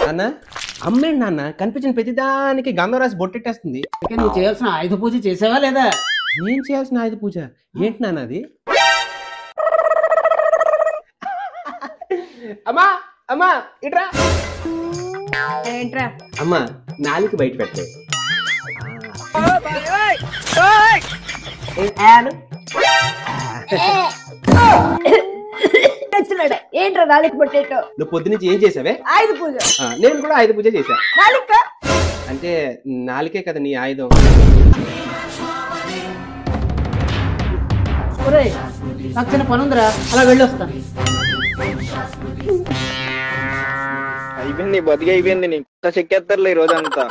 నాన్న అమ్మేండి నాన్న కనిపించిన ప్రతిదానికి గంధం రాసి బొట్టెట్టేస్తుంది. నువ్వు చేయాల్సిన ఆయుధ పూజ చేసావా లేదా? నేను చేయాల్సిన ఆయుధ పూజ ఏంటి నాన్న అది? అమ్మా అమ్మా ఇట్రా. ఏంట్రా? అమ్మా నాలుక బయట పెట్టే. ఏంట్రా నాలుక పొట్టేటో? నువ్వు పొద్దునుంచి ఏం చేసావే? ఆయుధ పూజ. నేను కూడా ఆయుధ పూజ చేశా. నాలుక అంటే నాలుకే కదా నీ ఆయుధం. నాకు చిన్న పని ఉందిరా, అలా వెళ్ళొస్తాను. అయిపోయింది బతికి అయిపోయింది. నీ చెక్కేస్తారులే ఈ రోజంతా.